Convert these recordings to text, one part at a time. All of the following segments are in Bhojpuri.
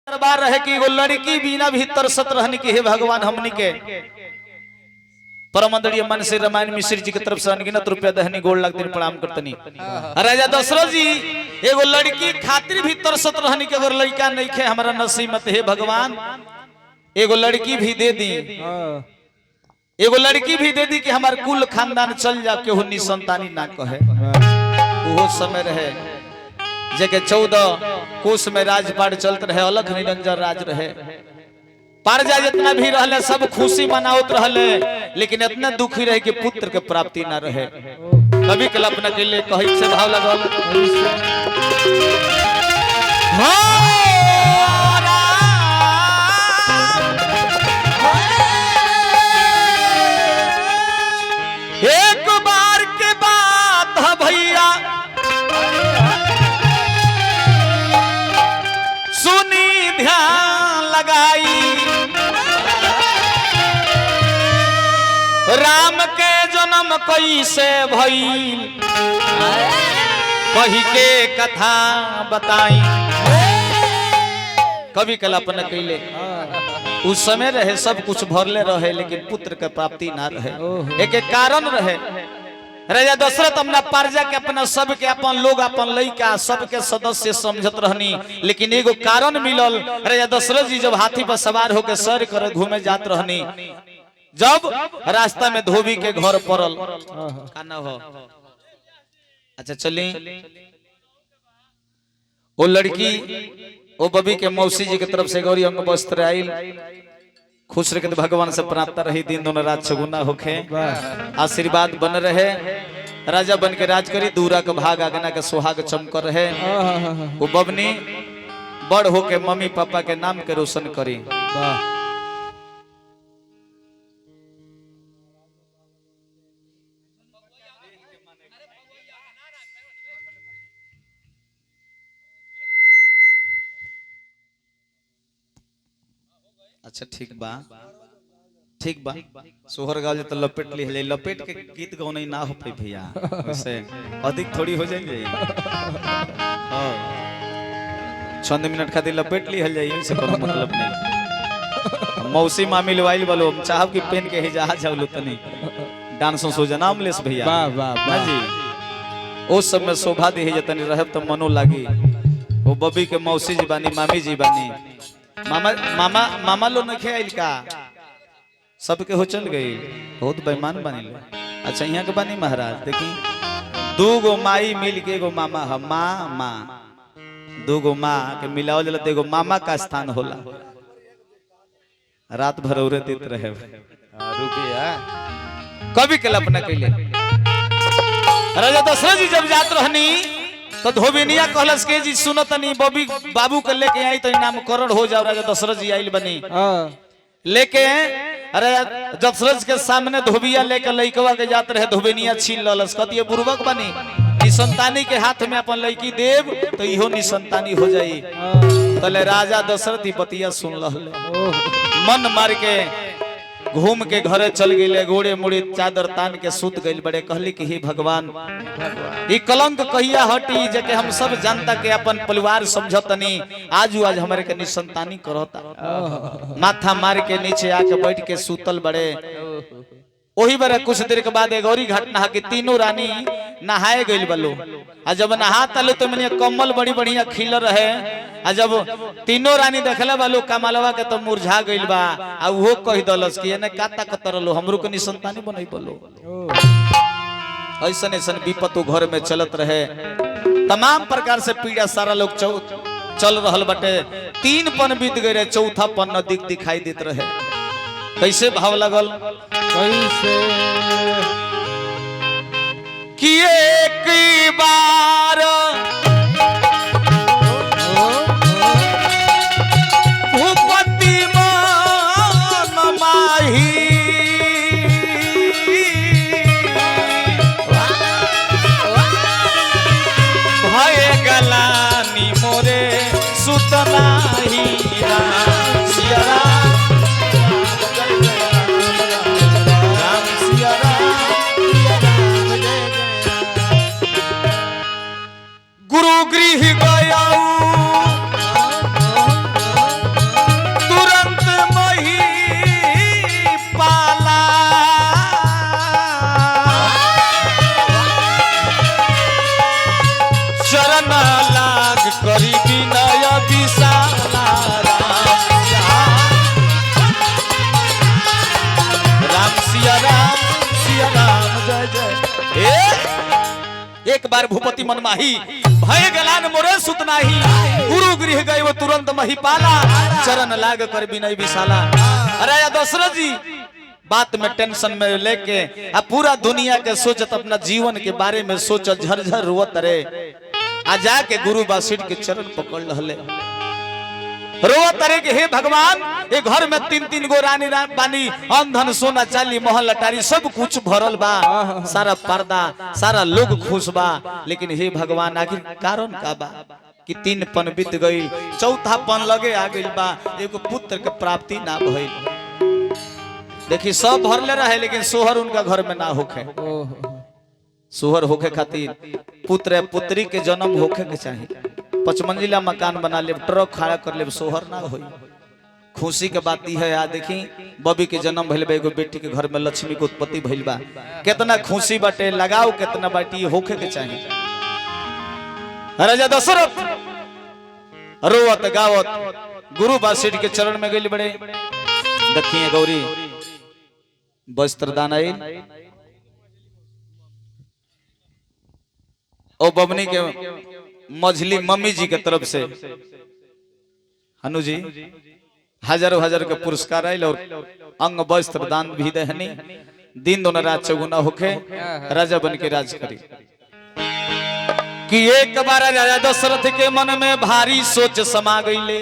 दरबार रहे कि एगो लड़की बिना भी तरसत रहनी की हे भगवान हमनी के परमंडलीय मन से रामायण मिश्र जी की तरफ से अनगिनत रुपया दहनी गोड़ लाख दिन प्रणाम करतनी। राजा दशरथ जी एगो लड़की खातिर भी तरसत रहनी के अगर लड़का नहीं खे हमारा नसीब मत हे भगवान एगो लड़की भी दे दी, एगो लड़की भी दे दी कि हमार कुल खानदान चल जा के हो निसंतानी ना कहे। वो समय रहे जगह 14 कोस में राजपाट चलते रहे, अलग निरंजन राज रहे, पारजा जितना भी रहले सब खुशी मनावत रहले, लेकिन इतना दुखी रहे कि पुत्र के प्राप्ति ना रहे। कभी कल्पना के लिए कहीं से भाव लगल एक बार के बात है भैया सुनी ध्यान लगाई, राम के जन्म कैसे भइल कही के कथा बताई। कभी कल्पना कैले उस समय रहे सब कुछ भरले रहे लेकिन पुत्र के प्राप्ति ना रहे। एक कारण रहे राजा दशरथ अपना प्रजा के अपना सब के अपन लोग अपन लइका सबके सदस्य समझत रहनी, लेकिन एगो कारण मिलल। राजा दशरथ जी जब हाथी पर सवार होकर सैर करे घूमे जात रहनी, जब रास्ता में धोबी के घर पड़ल खाना हो अच्छा चली वो लड़की वो बबी के मौसी जी की तरफ से गौरी अंग वस्त्र आयल, खुश रखे भगवान से प्राप्त रही, दिन दोनों रात छगुना होखे, आशीर्वाद बन रहे, राजा बन के राज करी, दूरा के भाग आगना के सुहाग चमक रहे। वो बबनी बड़ होके मम्मी पापा के नाम के रोशन करी। अच्छा ठीक बा सोहर गाँव जो तो लपेट ली है, लपेट के गीत गौने ना हो पाई भैया, वैसे अधिक थोड़ी हो जाएंगे। चंद मिनट खातिर लपेट ली है जाइए से कोनो मतलब नहीं। मौसी मामी लवाइल वालो चाहब की पेन के हिजा जावलो तनी डांस सो जनाम लेस भैया वाह जी ओ सब में शोभा दी है जतनी रहब त मनो लागी। वो बबी के मौसी जी बानी मामी जी बानी मामा लो न खेल का सबके हो चल गई, बहुत बेईमान बनी। अच्छा यहाँ के बानी महाराज देखी दू गो माई मिल के एगो मामा है, माँ दू गो माँ के मिलाओ जला एगो मामा का स्थान होला। रात भर उरे देते रहे रुपया कभी कल्पना कैले। राजा दशरथ जी जब जात रहनी तो धोबिनिया कहलस के जी सुनत नहीं बबी बाबू के लेके आई तो नाम करण हो जाओ। राजा दशरथ जी आइल बनी लेके, अरे दशरथ के सामने धोबिया लेके लइकवा के जात रहे, धोबिनिया छीन ललस कहती है बुर्बक बनी निसंतानी के हाथ में अपन लड़की देव तो इहो निसंतानी हो जाई। तले राजा दशरथ बतिया सुन लहले, मन मार के घूम के घरे चल गए, गोड़े मुड़ी चादर तान के सुत गई बड़े। कहली कि ही भगवान ये कलंक कहिया हटी जके हम सब जनता के अपन परिवार समझतनी, आज हमारे के निसंतानी करता। माथा मार के नीचे आके बैठ के सुतल बड़े। वही बार कुछ देर के बाद एक और घटना कि तीनों रानी नहाए गई बलो, आ जब नहा तलो तो मैंने कमल बड़ी बढ़िया खिल रहे, आ जब तीनों रानी देखले बालो कमलवा के तो मुरझा गइल बा, आ वो कह दलस कि एने काता कतरलो हमरो के निसंतानी बनई बलो। ऐसन ऐसन विपत घर में चलत रहे, तमाम प्रकार से पीड़ा सारा लोग चल रहल बटे। 3 पन बीत गए रहे, चौथा पन नजदीक दिखाई देत रहे। कैसे भाव लगल कैसे कि एक बार भूपति मान माही भय गलानी मोरे सुतनाही एक बार भूपति मनमाही भय गलान मोरे सुतनाही गुरु गृह गए वो तुरंत महिपाला चरण लाग कर विनय विशाला। राजा दशरथ जी बात में टेंशन में लेके अब पूरा दुनिया के सोचत अपना जीवन के बारे में सोचत झरझर रोत रे आ जाके गुरु बासिठ के चरण पकड़ रहले रोत रे के हे भगवान ये घर में 3-3 गो रानी बानी अंधन सोना चांदी महल अटारी सब कुछ भरल बा सारा पर्दा सारा लोग खुश बा लेकिन हे भगवान आखिर कारण का बा कि 3 पन बीत गई 4था पन लगे आ गइल बा एगो पुत्र के प्राप्ति ना भइल। देखी सब भरले रहे लेकिन सोहर उनका घर में ना होखे। सोहर होखे खातिर पुत्र पुत्री के जन्म होखे के चाहिए 5 मंजिला मकान बना ले ट्रक खड़ा कर ले सोहर ना होई। खुशी के बात है आ देखी बबी के जन्म भइल बा एगो बेटी के घर में लक्ष्मी के उत्पत्ति भइल बा कितना खुशी बाटे लगाओ कितना बाटी होखे के चाहिए। राजा दशरथ रोवत गावत गुरु बासिठ के चरण में गइल बड़े देखिए गौरी वस्त्रदान आइल ओ बबनी के मझली मम्मी जी के तरफ से हनु जी हजारों हजार के पुरस्कार आयल और अंग वस्त्र दान भी दहनी दिन दोनों रात चौगुना होके राजा बन के राज करी कि एक बार राजा दशरथ के मन में भारी सोच समा गईले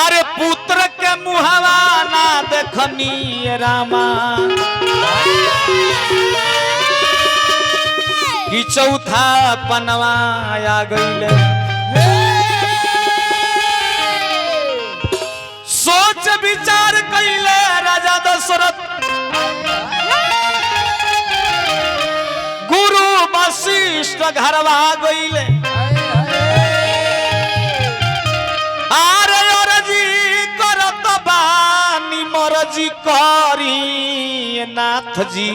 अरे पुत्र के मुहावा ना देखनी रामा कि 4था पनवा आ गईले सोच विचार कइले राजा दशरथ गुरु वशिष्ठ घरवा गईले मरजी करी नाथ जी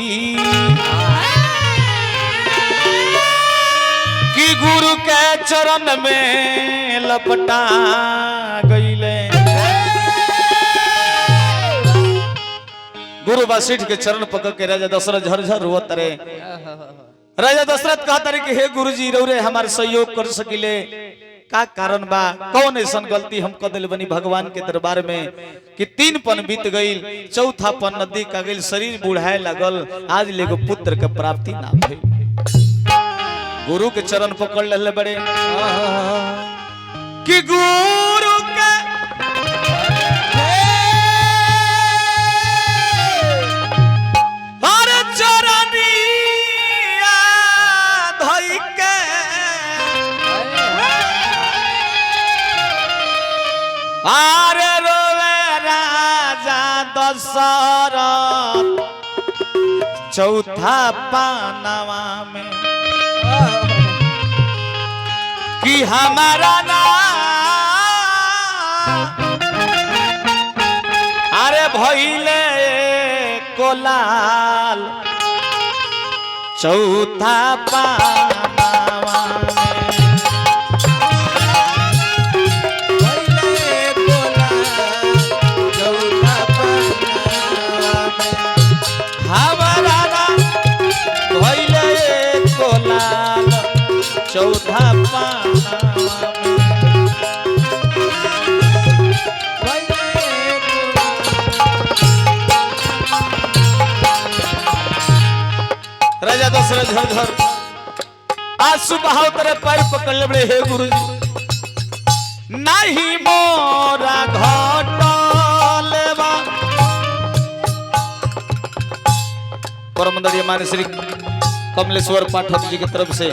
कि गुरु के चरण में लपटा गईले। गुरु वशिष्ठ के चरण पकड़ के राजा दशरथ झरझर रोत रे। राजा दशरथ कहता रे कि हे गुरुजी रौरे हमारे सहयोग कर सकिले का कारण बा कौन ऐसा गलती हम कर दिल बनी भगवान के दरबार में कि 3 पन बीत गईल 4था पन नदी का गईल शरीर बुढ़ाए लगल आज लेगो पुत्र के प्राप्ति ना भइल। गुरु के चरण पकड़ ले बड़े कि गुरु के हर चरनिया धइ के आरे रोवे राजा दशरथ 4था पानवा में कि हमारा ना अरे भइले कोलाल 4था पानवा चौथा राजा दशरथ झरझर आंसू बहाव तेरे पैर पकड़ ले बड़े हे गुरुजी नहीं मोरा घटलेवा परमंडलीय मान श्री कमलेश्वर पाठक जी की तरफ से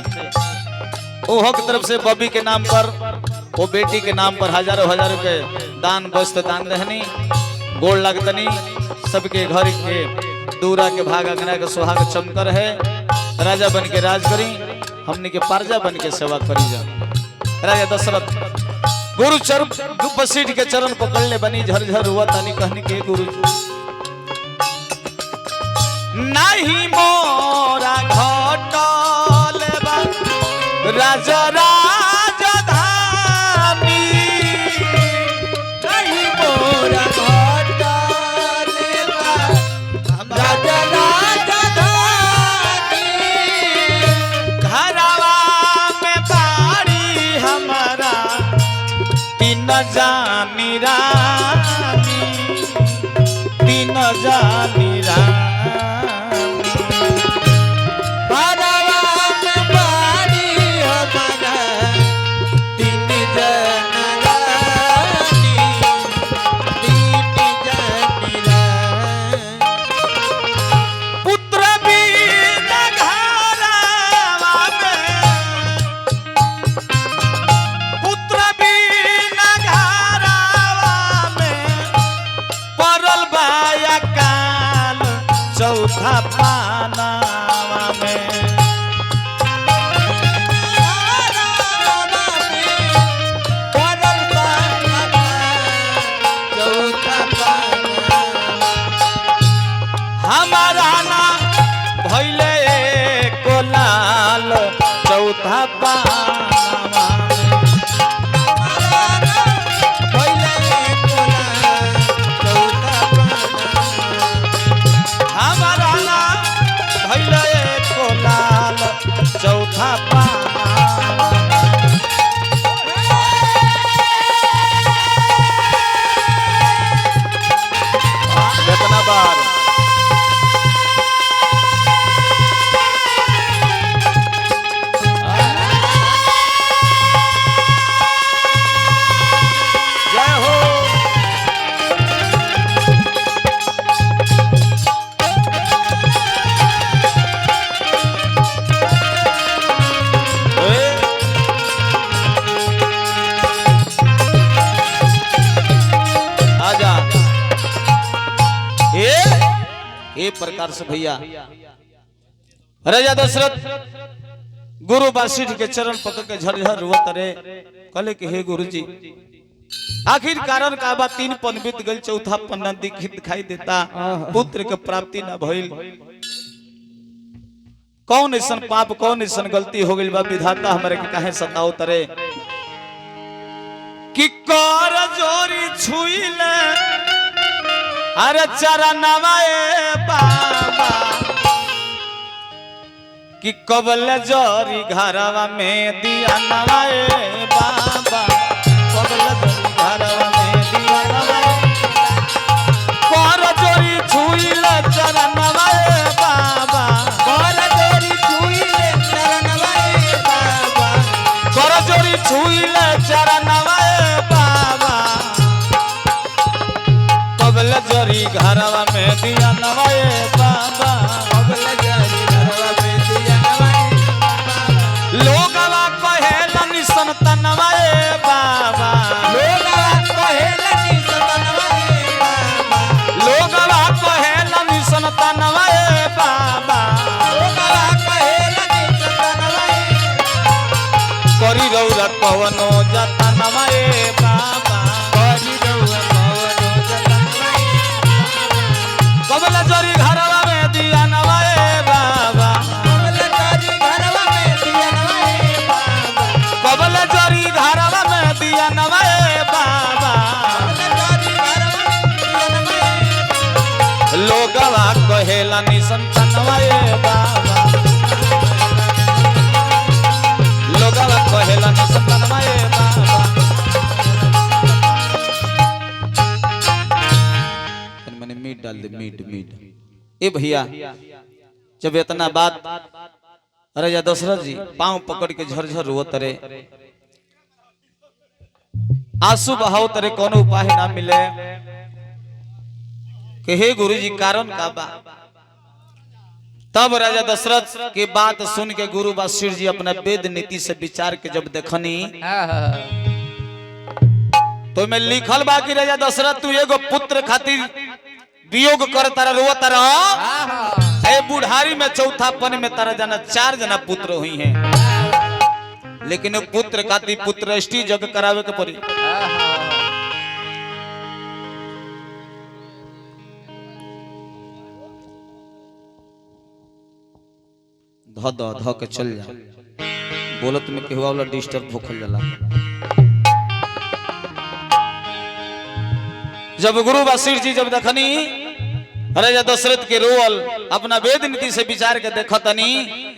ओहो की तरफ से बबी के नाम पर वो बेटी के नाम पर हजारों हजार के दान वस्त्र दान रहनी गोड़ लगतनी सबके घर के दूरा के भाग अंगना के सुहाग चमकर है राजा बन के राज करी हमने के पारजा बन के सेवा करी जा। राजा दशरथ गुरु चरण वशिष्ठ के चरण पकड़ ले बनी झरझर हुआ तानी कहनी के गुरु नहीं मोरा घटल राजा राजधानी नहीं मोरा घटल राजा जानी रानी, तीन जानी रानी। चौथा पानावा में हमारा ना भइले को लाल चौथा पानावा चौथा कितना बार जय हो। ये प्रकार से भैया राजा दशरथ गुरु वशिष्ठ के चरण पकड़ के झरझर रोवत रे, कहले कि हे गुरुजी आखिर कारण का बा? 3 पन बीत गल, चौथा पन्ना दिखाई देता, पुत्र के प्राप्ति न भइल। कौन ऐसा पाप, कौन ऐसा गलती हो गई बा? विधाता हमारे के काहे सताओ तरे कि कर जोरी छुईले अरे चरणवा बाबा कि कबल जोरी घरवा में दिया नवाए बाबा, कबल जोरी घरवा में दिया नवाए, कर जोरी छुईले चरणवा बाबा, कर जोरी छुईले चरणवा बाबा, कर जोरी छुईले चरणवा बाबा, कबल जोरी घरवा में दिया नवाए बाबा, कबल जोरी घरवा में दिया नवाए बाबा। लोगवा कहेलन संतनवाए बाबा, लोगवा कहेलन संतनवाए बाबा, लोगवा कहेलन संतनवाए बाबा, लोगवा कहेलन संतनवाए करी रौरा कवनो जतनवाए बाबा, करी रौरा कबल जोरी घरवा में दिया नवाए बाबा, कबल जोरी घरवा में दिया नवाए बाबा, कबल जोरी घरवा में दिया नवाए बाबा, लोगवा कहेला नि संतनवाए बाबा, लोगवा कहेला नि संतनवाए बाबा। मैंने मीट डाल दे, मीट मीट। ए भैया जब इतना बात राजा दशरथ जी पांव पकड़ के झरझर रोवत रे, आंसू बहाव तरे कोनो उपाय ना मिले कि हे गुरुजी कारण का बा? तब राजा दशरथ की बात सुन के गुरु वशिष्ठ जी अपना वेद नीति से विचार के जब देखनी तो मैं लिखल बा कि राजा दशरथ तू एगो पुत्र खातिर वियोग कर तारा रोवा तारा, ए बुढ़ारी में चौथापन में तारा जाना 4 जना पुत्र हुई हैं, लेकिन पुत्र खातिर पुत्रष्टि जग करावे के पड़ी। ध के चल जा, बोलत में केहू वाला डिस्टर्ब भूखल जाला। जब गुरु वशिष्ठ जी जब देखनी राजा दशरथ के रोल अपना वेद नीति से विचार के देखतनी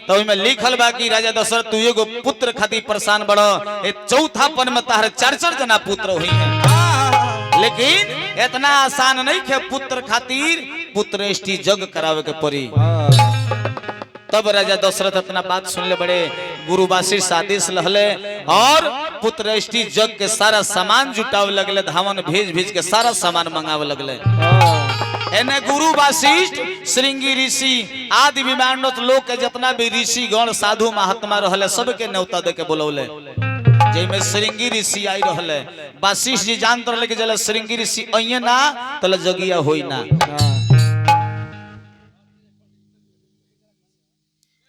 तो में लिखल बा कि राजा दशरथ तू एगो पुत्र खातिर परेशान बड़ो, चौथा पन में तार 4 जना पुत्र हुई है, लेकिन इतना आसान नहीं है पुत्र खातिर पुत्रेष्टि जग करावे के पड़ी। तब राजा दशरथ इतना बात सुन ले बड़े गुरु वासिष्ठ आदेश लहले और पुत्रेष्टि जग के सारा सामान जुटावे लगले, धावन भेज भेज के सारा सामान मंगावे लगले। एने गुरु वासिष्ठ श्रृंगी ऋषि आदि विमानोत लोग के जितना भी ऋषि गण साधु महात्मा रहले सबके न्योता दे के बोलौले, जेमे श्रृंगी ऋषि आई रहले। वासिष्ठ जी जानत रहले कि जले श्रृंगी ऋषि अइए ना तले जगिया होई ना।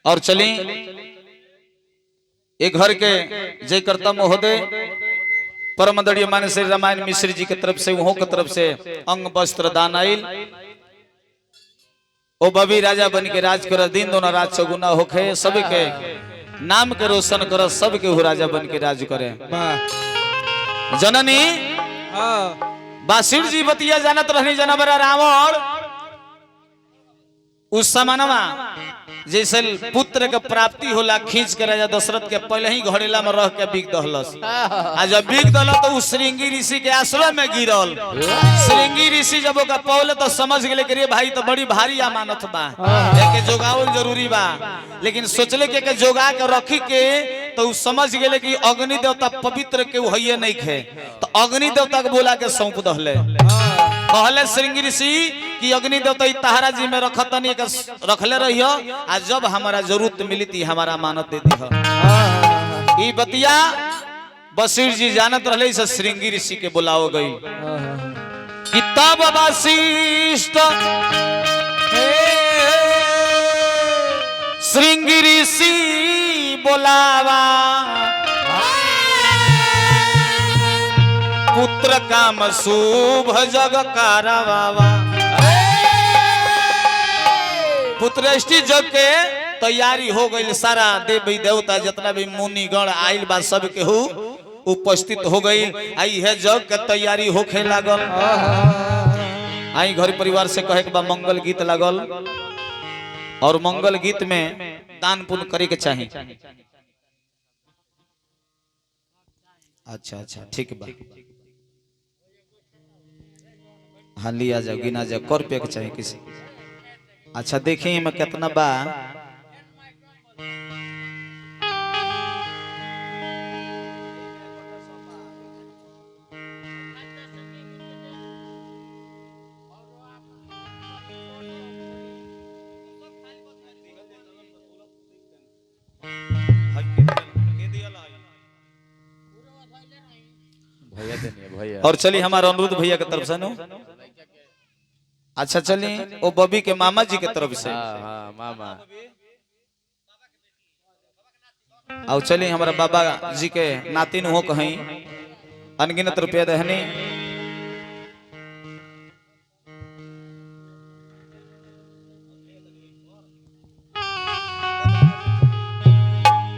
और चली एक घर के जय कर्ता महोदय परम आदरणीय मान्य श्री रामायण मिश्र जी के तरफ से वहों के तरफ से अंग वस्त्र दान आइल। ओ बबी राजा बन के राज कर, दिन दोनों राज चौगुना होखे, सबके नाम के रोशन कर, सबके हो राजा बन के राज करे। जननी वासिष्ठ जी बतिया जानत रहनी जनबरा रावण उस समानवा जैसे पुत्र के प्राप्ति होला खींच के राजा दशरथ के पहले ही घड़ेला में रह के बिक दहलस। आ जब बिक दल तो उस श्रृंगी ऋषि के आश्रय में गिरल। श्रृंगी ऋषि जब ओका पौले तो समझ गए कि रे भाई तो बड़ी भारी अमानत बा, एके जोगावल जरूरी बा, लेकिन सोचले के जोगा के रखी के तो समझ गए कि अग्नि देवता पवित्र के हइये नहीं खे, तो अग्नि देवता के बोला के सौंप दहले। कहले श्रृंगी ऋषि कि अग्नि देवता तहरा जी में रखतनी रखले रहियो, आ जब हमारा जरूरत मिली थी हमारा अमानत दे दी। ई बतिया वशिष्ठ जी जानत रहले, से श्रृंगी ऋषि के बुलाओ गई। किताब वशिष्ठ श्रृंगी ऋषि बोलावा, पुत्र काम शुभ जग कारवावा। पुत्रेष्टि जग के तैयारी हो गई, सारा देवी देवता जितना भी मुनि गण आइल बा सब के हो उपस्थित हो गई। आई है जग के तैयारी होखे लागल। आई घर परिवार से कहे के बा मंगल गीत लागल, और मंगल गीत में दान पुण्य करे के चाहिए। अच्छा अच्छा ठीक बा, हाँ लिया जाओ, गिना जाओ, कर पे के चाहिए किसी। अच्छा देखिए मैं कितना बा, भैया। और चलिए हमारा अनुरुद्ध भैया की तरफ से नो। अच्छा चलिए वो बबी के मामा जी के तरफ से। हाँ, मामा। और चलिए हमारा बाबा जी के नातिन हो कहीं अनगिनत रुपया दहनी।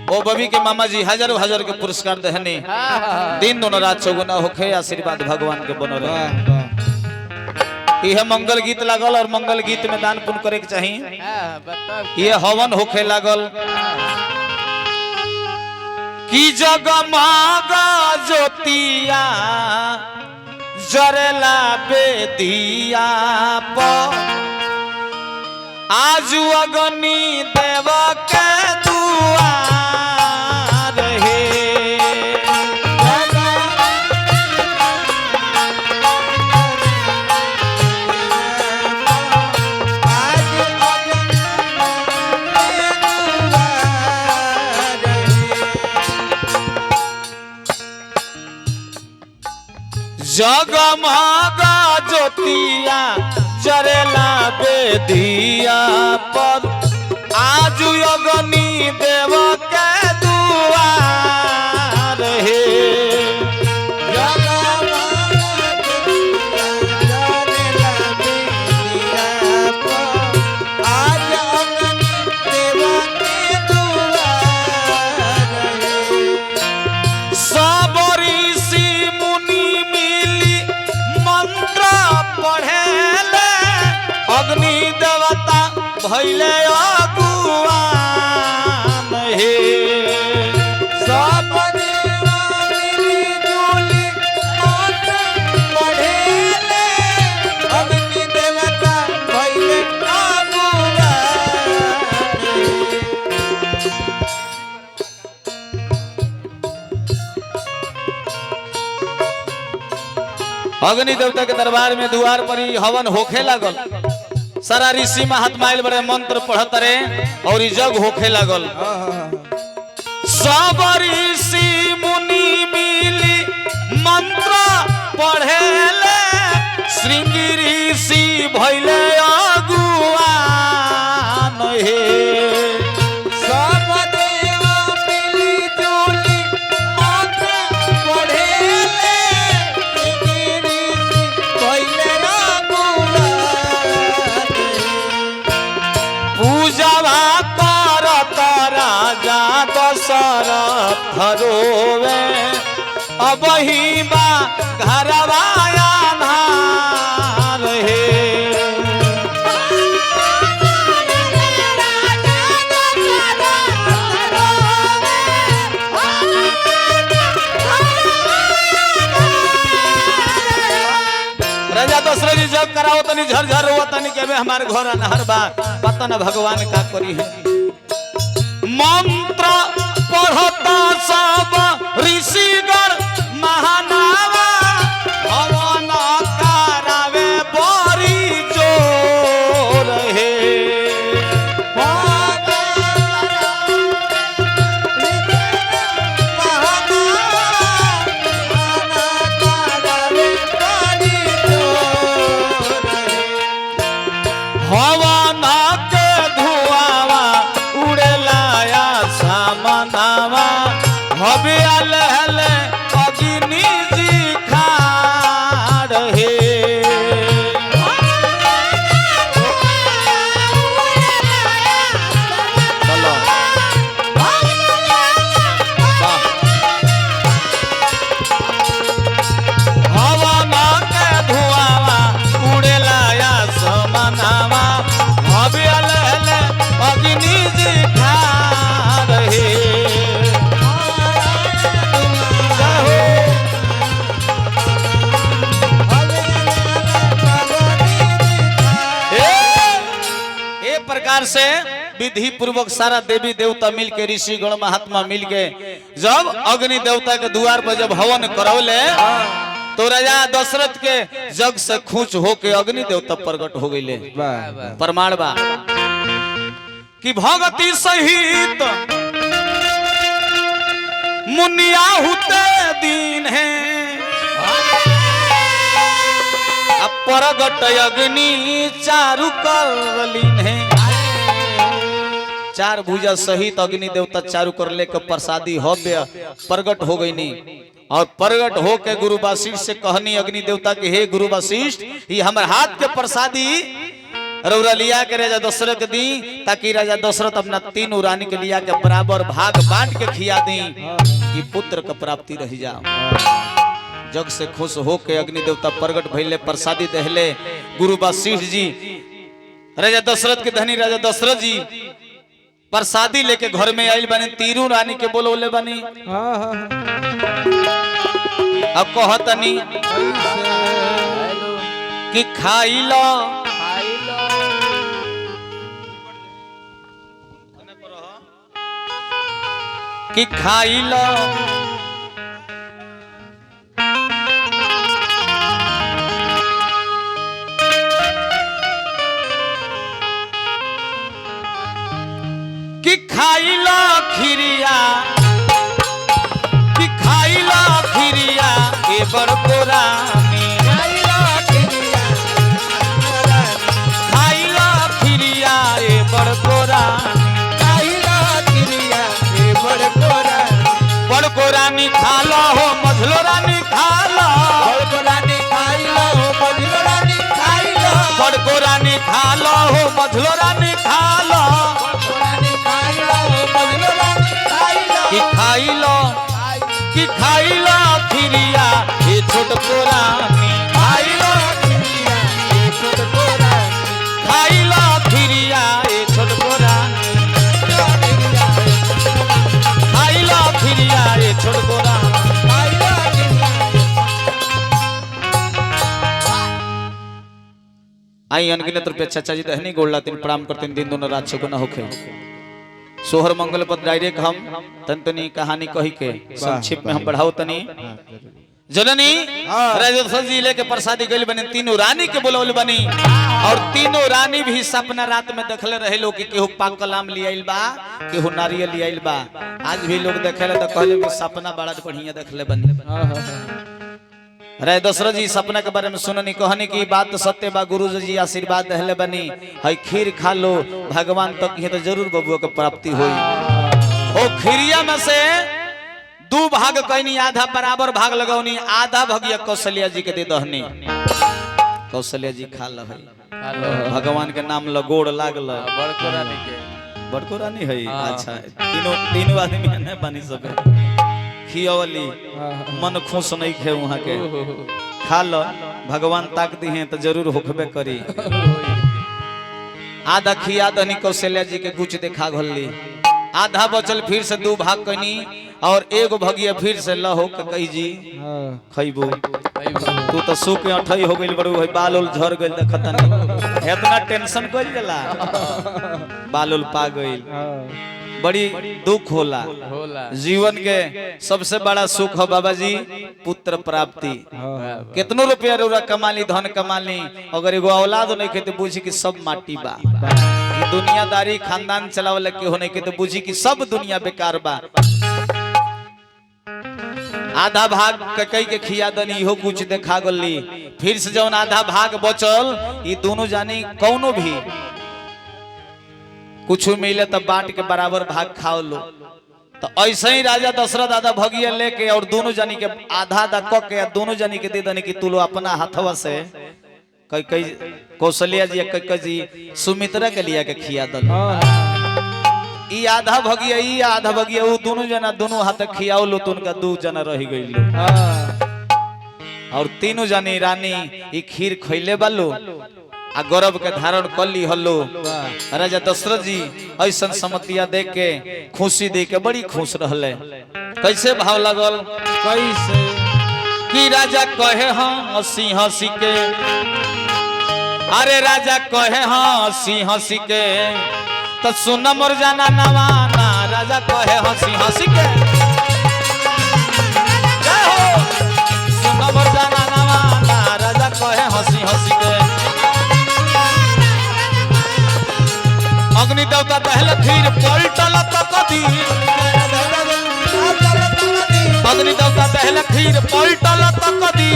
ओ बबी के मामा जी हजारों हजार के पुरस्कार दहनी। दिन दोनों रात चौगुना होखे, आशीर्वाद भगवान के बनो रहे। यह मंगल गीत लागल, और मंगल गीत में दान पुण्य करे के चाहिए। ये हवन होखे लागल कि जगमगा ज्योतिया जरेला बेदिया पर, आज अग्नि देव के दुआर हे। जगमगा ज्योतिया जरेला बेदिया पर, आज अग्नि देव के दुआर हे। अग्नि देवता भैले अगुआ अग्नि देवता के दरबार में द्वार पर ही हवन होखे लागल। सारा ऋषि महात्मा आइल बड़े मंत्र पढ़त रे और ई जग होखे लागल। सब ऋषि मुनि मिली मंत्र पढ़ेले श्रृंगी ऋषि भइले अगुआन हे। सब देव मिली जुली मंत्र पढ़ेले श्रृंगी ऋषि भइले अगुआन। पूजवा करत राजा दशरथ रोवे अबही बा घरवा अन्हार हे। राजा दशरथ जी जब कराओ तनी झरझर रोवा तनी के हमारे घर अनहर बा पता न भगवान का करी है। मंत्र पढ़ता सब ऋषिगण महानावा हवन करावे बड़ी जोर हे। हवन के धुआवा उड़ेलाया सामनावा हबे अलहल अग्नि जी खाड़ हे। चलो हवन के धुआवा उड़ेलाया सामनावा हबे अलहल अग्नि जी खाड़ हे। ए प्रकार से विधि पूर्वक सारा देवी देवता मिल के ऋषि गण महात्मा मिल के जब अग्नि देवता के द्वार पर जब हवन करौले तो राजा दशरथ के जग से खूंच होके अग्नि देवता प्रकट हो गईले। प्रमाण बा कि भगति सहित मुनिया हुते दीन है प्रगट अग्नि चारु कर लीन है। चार भुजा सहित अग्नि देवता चारु कर लेकर प्रसादी हव्य प्रगट हो गई नी और प्रगट हो के गुरु वशिष्ठ से कहनी अग्नि देवता के हे गुरु वशिष्ठ ये हमारे हाथ के प्रसादी रौरा लिया के राजा दशरथ दी ताकि राजा दशरथ अपना तीनों रानी के लिया के बराबर भाग बांट के खिया दी कि पुत्र का प्राप्ति रह जाओ। जग से खुश हो के अग्नि देवता प्रगट भइले प्रसादी दहले गुरु वशिष्ठ जी राजा दशरथ के धनी राजा दशरथ जी प्रसादी लेके घर में आइल बने तीनों रानी के बोलोले बनी अब कहतनी कि खाई लो कि खाई लो कि खाई लो खिरिया कि खाई लो खिरिया ए बड़को रानी खाई लो खिरिया ए बड़को रानी बड़को रानी खा लो हो मझलो रानी खा लो बड़को रानी खा लो हो मझलो रानी खा लो कि खाई लो खिरिया ये छोटको रानी खाई लो खिरिया ये छोटको रानी खाई लो खिरिया ये छोटको रानी। आई अनगिनत रुपये चाचा जी दहनी गोल्ला तीन प्रणाम करते दिन दोनों रात को न होखे सोहर मंगल पर डायरेक्ट हम तनी कहानी कही के संक्षिप्त में हम बढ़ाओ तनी जननी हाँ। राजा दशरथ जी लेके प्रसादी गइल बनी, तीनों रानी के बोलवल बनी और तीनों रानी भी सपना रात में देखले रहे लोग कि केहू पाक कलाम लियाइल बा, केहू नारियल लियाइल बा। आज भी लोग देखेले तो कहले कि सपना बड़ा बढ़िया देखले बनी। राजा दशरथ जी सपना के बारे में सुननी, कहनी की बात सत्य बा, गुरु जी आशीर्वाद दहले बनी, हई खीर खा लो, भगवान तक तो तो जरूर बबुआ के प्राप्ति हुई। ओ खीरिया में से 2 भाग कहनी, आधा बराबर भाग लगौनी, आधा भगिया कौशल्या जी के दे दहनी। कौशल्या जी खा ल भगवान के नाम लगोड़ लागल। बड़को रानी है। अच्छा तीनों आदमी है बनी सब खियवली, मन खुश नहीं खे वहाँ के, खा लो भगवान ताक दी हैं तो जरूर होखबे करी। आधा खिया दहनी कौशल्या जी के कुछ देखा घोली, आधा बचल फिर से 2 भाग कनी और एगो भगिया फिर से लहो कही जी खइबू। तू तो सू के अठई हो गइल बड़ू, है बाल उल झड़ गइल देखत नहीं, इतना टेंशन कइल जाला, बाल उल पा गइल, बड़ी दुख होला। जीवन के सबसे बड़ा सुख हो बाबा जी पुत्र प्राप्ति। कितनो रुपया रुरा कमाली, धन कमाली, अगर एगो औलाद नहीं के तो बुझी कि सब माटी बा। दुनियादारी खानदान चलावल के होने के तो बुझी कि सब दुनिया बेकार बा। आधा भाग कई के खिया दनी हो कुछ देखा गली, फिर से जौन आधा भाग बचल, ये दोनों जानी कौनो भी कुछ मिले तब बांट के बराबर भाग खाओ लो। तो ऐसे ही राजा दशरथ आधा भगिया लेके और दोनों जानी के आधा आधा क के दोनों जानी के दे दनी कि तू लो अपना हाथवा से। कई कई कौशल्या जी कई जी सुमित्रा के लिया के खिया दल, ई आधा भगिया ई आधा भगिया, वो दोनों जना दोनों हाथ खियाओ लो तो उनका 2 जना रह गई लो। और तीनों जानी रानी ई खीर खइले बालो आ गौरव के धारण कर ली हलो। राजा दशरथ जी ऐसा समतिया देख के खुशी दे के बड़ी खुश रहले। कैसे भाव लगल, कैसे कि राजा कहे हंसी हंसी के, अरे राजा कहे हंसी हंसी के, तो सुन मोर जाना नवाना, राजा कहे हंसी हंसी के, सुन मोर जाना नवाना, राजा कहे हंसी हंसी के। अग्नि देवता पहले खीर पलटल तो कदी, अग्नि देवता पहले खीर पलटल तो कदी,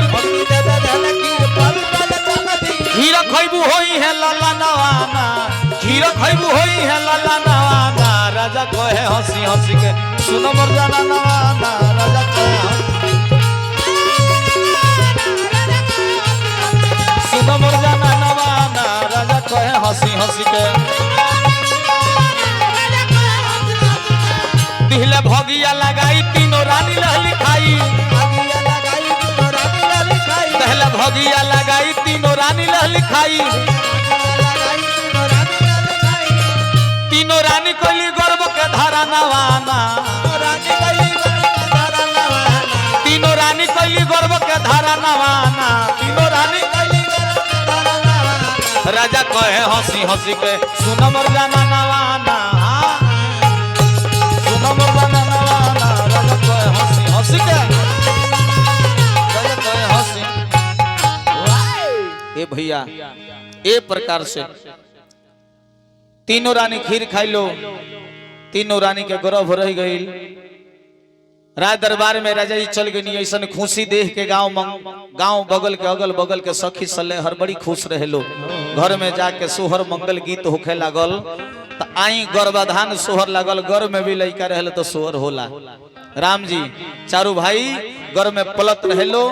खीर खइबू होई है लाला नवाना, खीर खइबू होई है लाला नवाना, राजा कहे हंसी हंसी के, सुन मोर जाना नवाना, राजा कहे सुन मोर जाना नवाना, राजा कहे हंसी हंसी के। दिहले भगिया लगाई तीनों रानी लहली खाई, दिहले भगिया लगाई तीनों रानी लहली खाई, तीनों रानी कोली गर्व के धारा नवाना, तीनों रानी कोली गर्व के धारा नवाना, तीनों रानी राजा कहे हंसी हंसी के, सुन मोर जाना नवाना, सुन मोर जाना नवाना, राजा कहे हंसी हंसी के, राजा कहे हंसी। ए भैया ए प्रकार से तीनों रानी खीर खाई लो, तीनों रानी के गर्भ रह गई। राज दरबार में राजा जी चल गई, ऐसा खुशी देख के गांव बगल के अगल बगल के सखी सले हर बड़ी खुश रहे लो। घर में जाके सोहर मंगल गीत होखे लागल, तो आई गर्भाधान सोहर लागल, घर में भी लड़का रहे तो सोहर होला। राम जी चारू भाई घर में पलत रहे लो,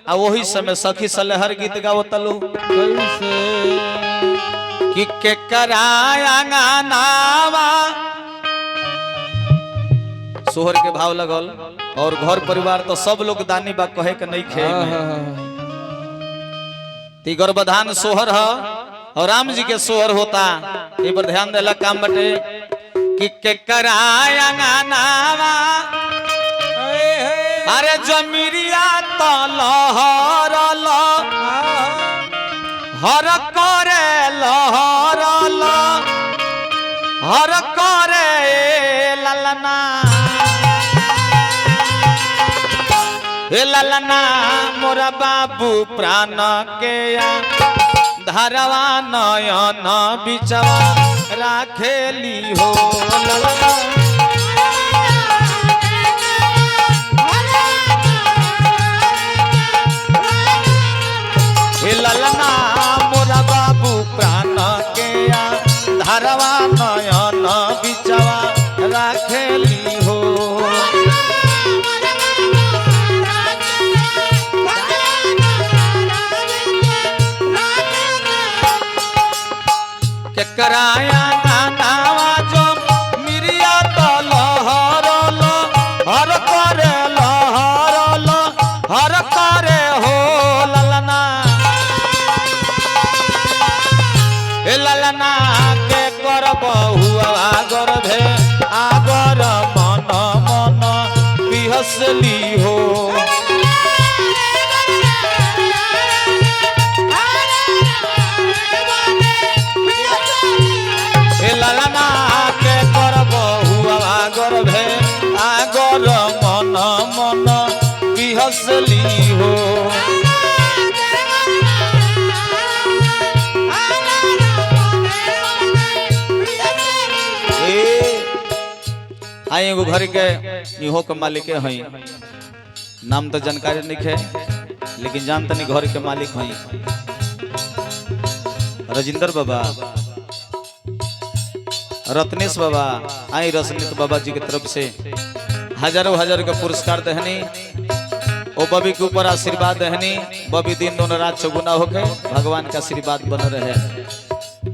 आ वही समय सखी सले हर गीत गावतलो, कि के कराया नावा सोहर के भाव लगल। और घर परिवार तो सब लोग दानी बा कहे के नहीं खे ती गर्भधान सोहर है और राम जी के सोहर होता। ये पर ध्यान देला काम बटे कि कराया नावा, अरे जमीरिया तो लहर हर करे लहर हर करे ललना, हे ललना मोरा बाबू प्राण के धारवा नयन बिचवा राखेली हो ललना हे ललना मोरा बाबू प्राण के धारवा नयन बिचवा राखेली हो के कराया नावा जो मिरिया तो लहर हर करे लहर हर करे हो ललना हे ललना के कर बहुआ गर्भे आगर मन मन बिहसली हो ललना के कर बहुआ गर्भे आगर मन मन बिहसली हो आई एगो घर के इहो के मालिक हई नाम तो जानकारी नहीं है लेकिन जान तनी घर के मालिक हई राजेंद्र बाबा रत्नेश बाबा आई रसनीत बाबा जी की तरफ से हजारों हजार का पुरस्कार दहनी ओ बबी के ऊपर आशीर्वाद दहनी बबी दिन दोनों रात चौगुना होके भगवान का आशीर्वाद बन रहे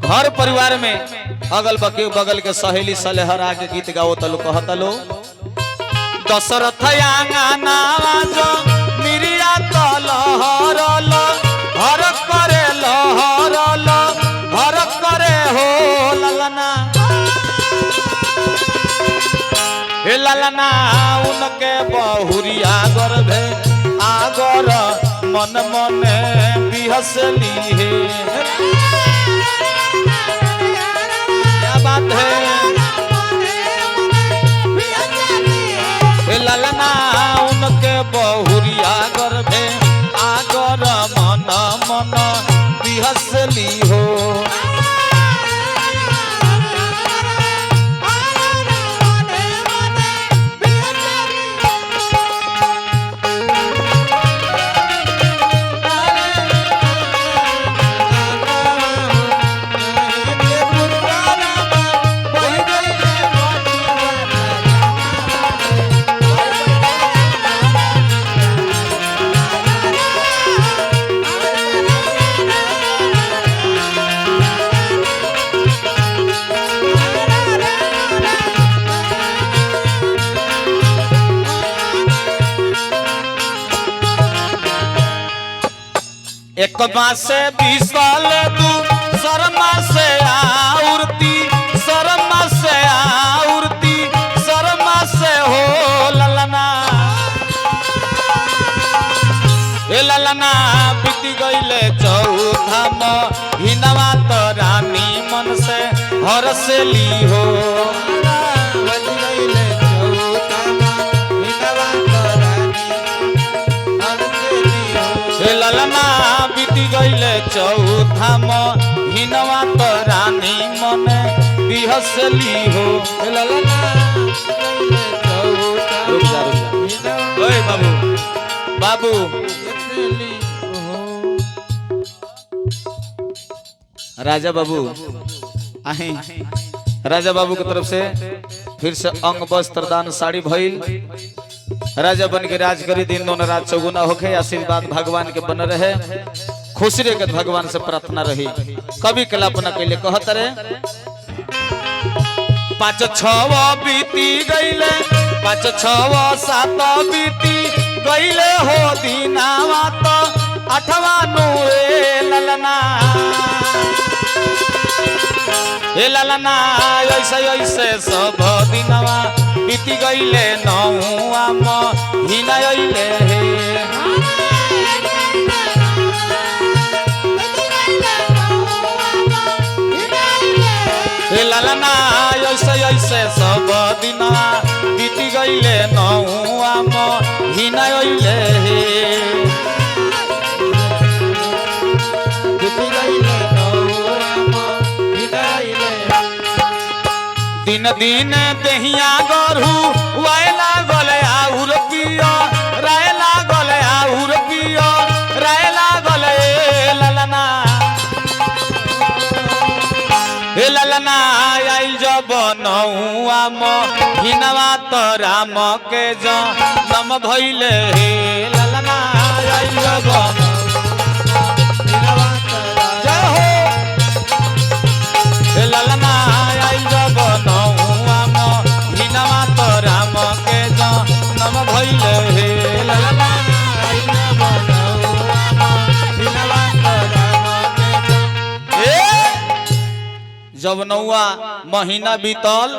घर परिवार में अगल बगल के सहेली सलेहर आके गीत गाओ तलो कहतलो दशरथ आंगनावा जो मिरिया तलहर हर करे लहर हर करे हो ललना हे ललना उनके बहुरिया गर्भे आगर मन मन बिहसली है क्या बात है हे ललना उनके बहुरिया गर्भे आगर मन मन बिहसली हो एक मासे 20 साल तू शर्मा से आउरती शर्मा से आउरती शर्मा से हो ललना हे ललना बीती गईले चौथा महीनवा तो रानी मन से हरसली हो ललना बीती गईले चौथा महीनवा तो रानी मन बिहसली हो ललना ओए बाबू बाबू राजा बाबू आही राजा बाबू की तरफ से फिर से अंग वस्त्र दान साड़ी भइल राजा बन के राज करी दिन दोनों रात चौगुना होके आशीर्वाद भगवान के बन रहे खुशी रे के भगवान से प्रार्थना रही कभी कल्पना कैले कहत रे 5-6 बीती गईले 5-6 7 बीती गईले हो दीनावा तो 8वां नु ललना हे ललना ऐसे ऐसे सब दिनवा बीती गईले 9वां महीना अइले हे हे ललना ऐसे ऐसे सब दिनवा बीती गईले 9वां महीना महीना अइले हे बीती गईले नौआ महीना दिन दिन देहिया गरू वायला गले आउर पिया रायला गले आउर पिया रायला गले ललना हे ललना आइल जब नौआ महीनावा तो राम के जन्म भइले हे ललना आइल जब जय हो हे ललना आइल जब नौआ महीनावा तो राम के जन्म भइले हे ललना जब नौआ महीना बीतल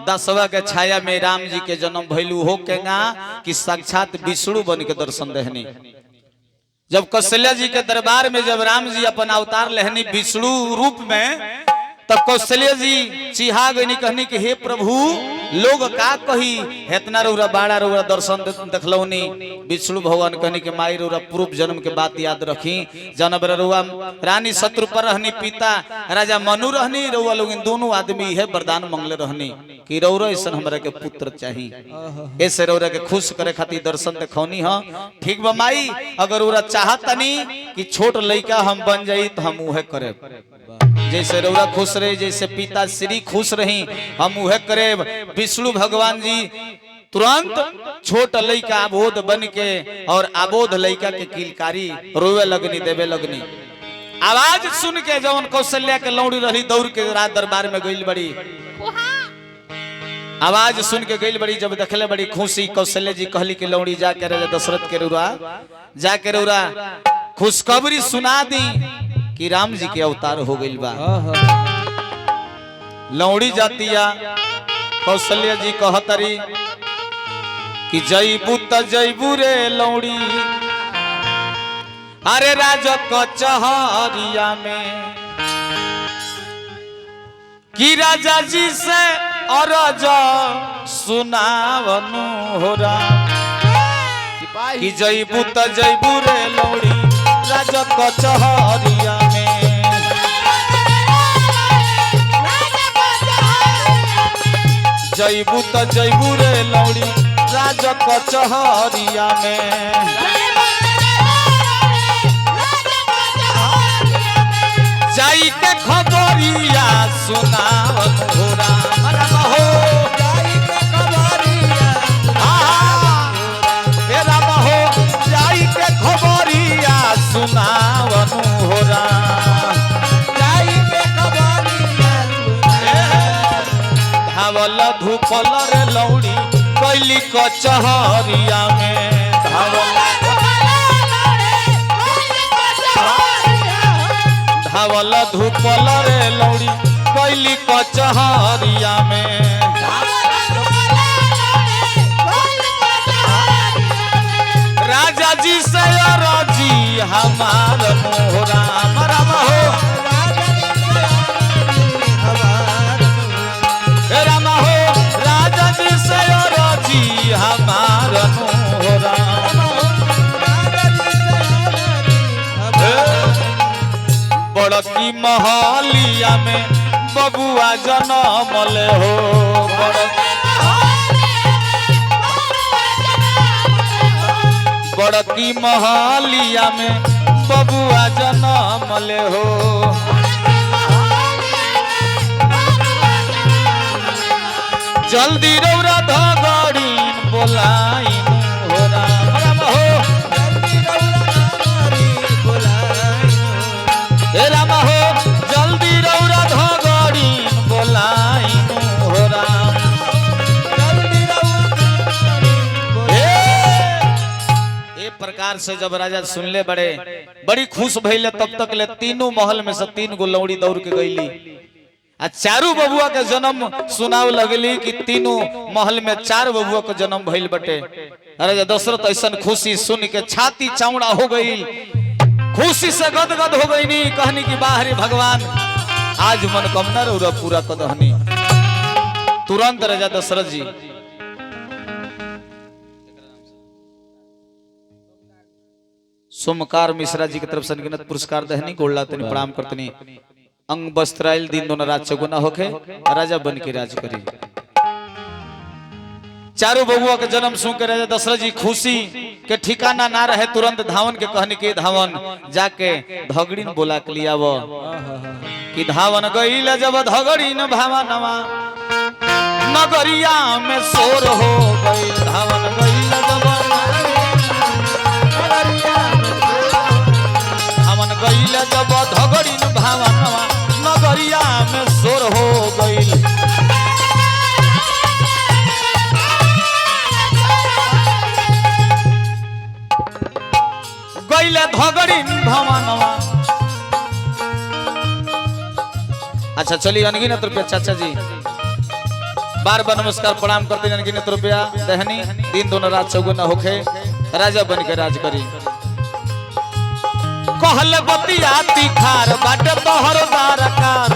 दसवा के छाया में राम जी के जन्म भइलू हो केगा कि साक्षात विष्णु बन के दर्शन देहनी। जब कौशल्या जी के दरबार में जब राम जी अपन अवतार लेहनी विष्णु रूप में तब कौशल्या जी चिहा गई कहनी कि हे प्रभु लोग का कही हेतना रौरा बाड़ा रौरा दर्शन देखलौनी। विष्णु भगवान कहनी कि माई रौरा पूर्व जन्म के बात याद रखी जनब रौआ रानी शत्रुपा रहनी पिता राजा मनु रहनी रौआ लोग दोनों आदमी है वरदान मंगले रहनी कि रौरा ऐसा हमरा के पुत्र चाहिए ऐसे रौरा के खुश करे खातिर दर्शन देखौनी ह ठीक बा माई अगर रौरा चाहतनी कि छोट लइका हम बन जाई तो हम उहे करे जैसे रौरा खुश रहे जैसे पिता श्री खुश रही हम उहे करे। विष्णु भगवान जी तुरंत छोट लइका अबोध बन के और अबोध लइका के किलकारी रोवे लगनी देवे लगनी। आवाज सुन के जवन कौशल्या के लौड़ी रही दौड़ के रात दरबार में गइल बड़ी आवाज सुन के गइल बड़ी जब देखले बड़ी खुशी कौशल्या जी कहली कि लौड़ी जाके राजा दशरथ के रौरा जाके रौरा खुशखबरी सुना दी कि राम जी के अवतार हो गइल बा। लौड़ी जातिया कौशल्या जी कहतरी कि जईबू त जईबू रे लौड़ी अरे राज कचहरिया में कि राजा जी से अरज सुनावनु हो कि जईबू त जईबू रे लौड़ी राज कचहरिया में जईबू त जईबू रे लौड़ी राज कचहरिया में जाई के खबरिया सुनावत हो राम हो जाई के खबरिया हे राम हो जाई के खबरिया सुनावनु हो राम जाई के खबरिया धावल धूपल रे लौड़ी कैली कचहरिया में धावल धूपल रे लौड़ी कैली कचहरिया में राजा जी से राजी हमार मोहरा राम हो राम हो राजा जी से राजी हमार मोहरा बड़की महलिया में बबुआ जनमल हो बड़की महलिया में बबुआ जनमल हो जल्दी रौरा धगड़ी बोलाई हो राम राम हो राम हो जल्दी रौरा धगड़ी बोलाई हो राम ए प्रकार से जब राजा सुनले बड़े बड़ी खुश भइले तब तक ले तीनों महल में से 3 गो लौड़ी दौड़ के गईली आ चारू बबुआ के जन्म सुनाव लगली कि तीनों महल में 4 बबुआ के जन्म भइल बटे। राजा दशरथ ऐसा खुशी सुन के छाती चौड़ा हो गई खुशी से गदगद हो गई नी कहनी कि बाहरी भगवान आज मनोकामना रौरा पूरा कदहनी। तुरंत राजा दशरथ जी सोमकार मिश्रा जी की तरफ से अनगिनत पुरस्कार दहनी गोल्ला तनी प्रणाम करतनी अंग वस्त्राइल दिन दोनों राज चौगुना होके राजा बन के राज करी। चारों बबुआ के जन्म सुन के राजा दशरथ जी खुशी के ठिकाना ना रहे, तुरंत धावन के कहने के धावन जाके धगड़ीन बोला के लिया वो कि धावन गईल जब धगड़ीन भावनवा नगरिया में शोर हो गई। धावन गईल जब धावन गईल जब धगड़ीन भावनवा नगरिया में शोर हो गई। गईले धगड़ीन भावनवा। अच्छा चलिए अनगिनत रुपया चाचा जी बार बार नमस्कार प्रणाम करते हैं। अनगिनत रुपया दहनी दिन दोनों रात चौगुना होके राजा बन के राज करी। कहल बतिया तिखार बाट तोहर दारकार,